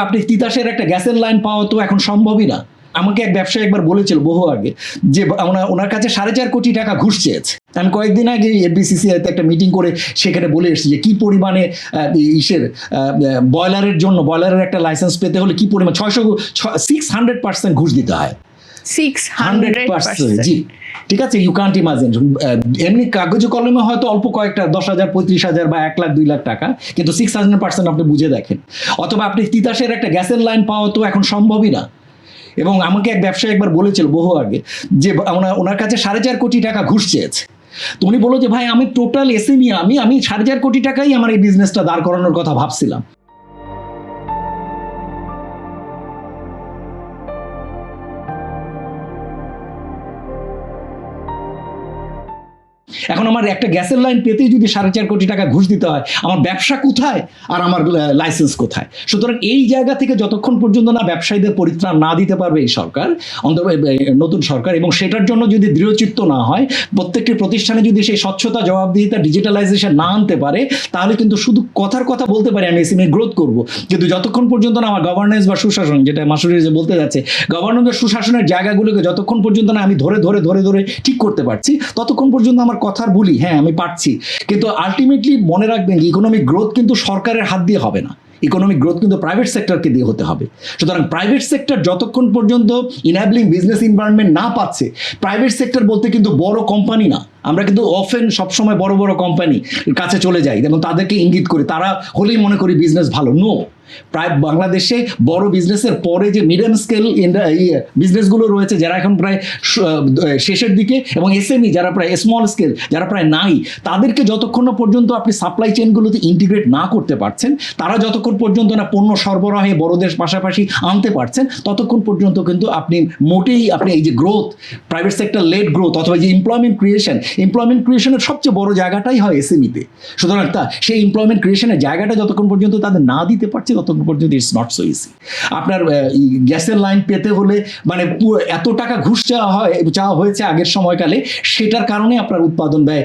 আপনি তিতাসের একটা গ্যাসের লাইন পাওয়া তো এখন সম্ভবই না। আমাকে এক ব্যবসায়ী একবার বলেছিল বহু আগে যে ওনার কাছে 4.5 কোটি টাকা ঘুষ চেয়েছে। আমি কয়েকদিন আগে এফবিসিসিআইতে একটা মিটিং করে সেখানে বলে এসেছি যে কি পরিমাণে বয়লারের একটা লাইসেন্স পেতে হলে কি পরিমাণ 600% ঘুষ দিতে হয়। 600%, জি, ঠিক আছে। You can't imagine. এমনি কাগজে কলমে হয়তো অল্প কয়েকটা 10,000, 35,000 বা 1 লাখ 2 লাখ টাকা, কিন্তু 600% আপনি বুঝে দেখেন। অথবা আপনি তিতাসের একটা গ্যাসের লাইন পাওয়া তো এখন সম্ভবই না। এবং আমাকে এক ব্যবসায়ী একবার বলেছিল বহু আগে যে ওনার কাছে 4.5 কোটি টাকা ঘুষ চেয়েছে। তো উনি বললো যে ভাই আমি টোটাল এসএমই, আমি 4.5 কোটি টাকাই আমার এই বিজনেসটা দাঁড় করানোর কথা ভাবছিলাম। এখন আমার একটা গ্যাসের লাইন পেতেই যদি 4.5 কোটি টাকা ঘুষ দিতে হয়, আমার ব্যবসা কোথায় আর আমার লাইসেন্স কোথায়? সুতরাং এই জায়গা থেকে যতক্ষণ পর্যন্ত না ব্যবসায়ীদের পরিত্রাণ না দিতে পারবে এই সরকার, নতুন সরকার, এবং সেটার জন্য যদি দৃঢ়চিত্ত না হয়, প্রত্যেকটি প্রতিষ্ঠানে যদি সেই স্বচ্ছতা, জবাবদিহিতা, ডিজিটালাইজেশন না আনতে পারে, তাহলে কিন্তু শুধু কথার কথা বলতে পারে আমি এসএমই গ্রোথ করব, কিন্তু যতক্ষণ পর্যন্ত না আমার গভর্নেন্স বা সুশাসন, যেটা মাসুরি যে বলতে যাচ্ছে, গভর্নেন্স বা সুশাসনের জায়গাগুলোকে যতক্ষণ পর্যন্ত না আমি ধরে ধরে ধরে ধরে ঠিক করতে পারছি, ততক্ষণ পর্যন্ত আমার কথার বলি হ্যাঁ আমি পারছি। কিন্তু আলটিমেটলি মনে রাখবেন ইকোনমিক গ্রোথ কিন্তু সরকারের হাত দিয়ে হবে না। ইকোনমিক গ্রোথ কিন্তু প্রাইভেট সেক্টরকে দিয়ে হতে হবে। সুতরাং প্রাইভেট সেক্টর যতক্ষণ পর্যন্ত ইনএবলিং বিজনেস এনভায়রনমেন্ট না পাচ্ছে, প্রাইভেট সেক্টর বলতে কিন্তু বড় কোম্পানি না, আমরা কিন্তু অফেন সবসময় বড় বড় কোম্পানি কাছে চলে যাই এবং তাদেরকে ইঙ্গিত করি, তারা হলেই মনে করি বিজনেস ভালো। নো, প্রায় বাংলাদেশে বড় বিজনেসের পরে যে মিডিয়াম স্কেল বিজনেসগুলো রয়েছে, যারা এখন প্রায় শেষের দিকে, এবং এসএমই যারা প্রায় স্মল স্কেল, যারা প্রায় নাই, তাদেরকে যতক্ষণ না পর্যন্ত আপনি সাপ্লাই চেনগুলোতে ইন্টিগ্রেট না করতে পারছেন, তারা যতক্ষণ পর্যন্ত না পণ্য সরবরাহে বড়দের পাশাপাশি আনতে পারছেন, ততক্ষণ পর্যন্ত কিন্তু আপনি মোটেই আপনি এই যে growth, private sector led growth অথবা যে এমপ্লয়মেন্ট ক্রিয়েশনের সবচেয়ে বড় জায়গাটাই হয় এসএমইতে। সুতরাং সেই এমপ্লয়মেন্ট ক্রিয়েশনের জায়গাটা যতক্ষণ পর্যন্ত তাদের না দিতে পারছে, ততক্ষণ পর্যন্ত ইটস নট সো ইজি। আপনার গ্যাসের লাইন পেতে হলে মানে এত টাকা ঘুষ চাওয়া হয়েছে আগের সময়কালে, সেটার কারণে আপনার উৎপাদন ব্যয়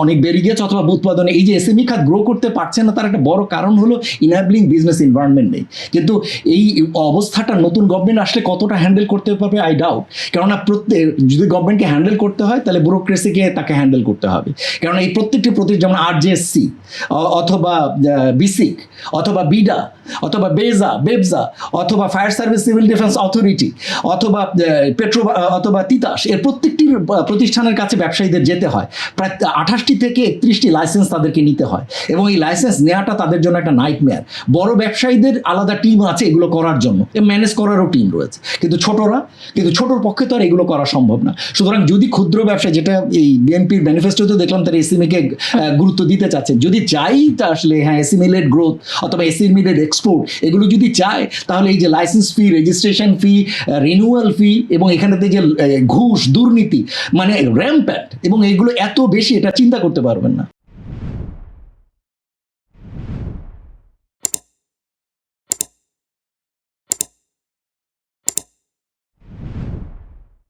অনেক বেড়ে গিয়েছে, অথবা উৎপাদনে এই যে এসএমই খাত গ্রো করতে পারছে না, তার একটা বড় কারণ হলো ইনএবলিং বিজনেস এনভায়রনমেন্ট নেই। কিন্তু এই অবস্থাটা নতুন গভর্নমেন্ট আসলে কতটা হ্যান্ডেল করতে পারবে আই ডাউট। কেননা যদি গভর্নমেন্টকে হ্যান্ডেল করতে হয়, তাহলে ব্যুরোক্রেসিকে তাকে হ্যান্ডেল করতে হবে। কারণ এই প্রত্যেকটি যেমন আরজেএসসি অথবা বিসিক অথবা বিডা অথবা বেবজা অথবা fire service civil defence authority অথবা অথবা তিতাস, এর প্রত্যেকটি প্রতিষ্ঠানের কাছে ব্যবসায়ীদের যেতে হয়। প্রায় 28টি থেকে 31টি লাইসেন্স তাদেরকে নিতে হয়, এবং এই লাইসেন্স নেওয়াটা তাদের জন্য একটা নাইটমেয়ার। বড় ব্যবসায়ীদের আলাদা টিম আছে এগুলো করার জন্য, ম্যানেজ করারও টিম রয়েছে, কিন্তু ছোটর পক্ষে তো আর এগুলো করা সম্ভব না। সুতরাং যদি ক্ষুদ্র ব্যবসা, যেটা এই বিএনপির ম্যানিফেস্টোতে দেখলাম, তারা এসএমইকে গুরুত্ব দিতে চাচ্ছে, যদি চাই তা আসলে হ্যাঁ এসএমই লেড গ্রোথ অথবা এসএমই লেড এক্সপোর্ট, এগুলো যদি চায়, তাহলে এই যে লাইসেন্স ফি, রেজিস্ট্রেশন ফি, রিনিউয়াল ফি, এবং এখানেতে যে ঘুষ, দুর্নীতি মানে র্যাম্প্যান্ট, এবং এগুলো এত বেশি, এটা চিন্তা করতে পারবেন না।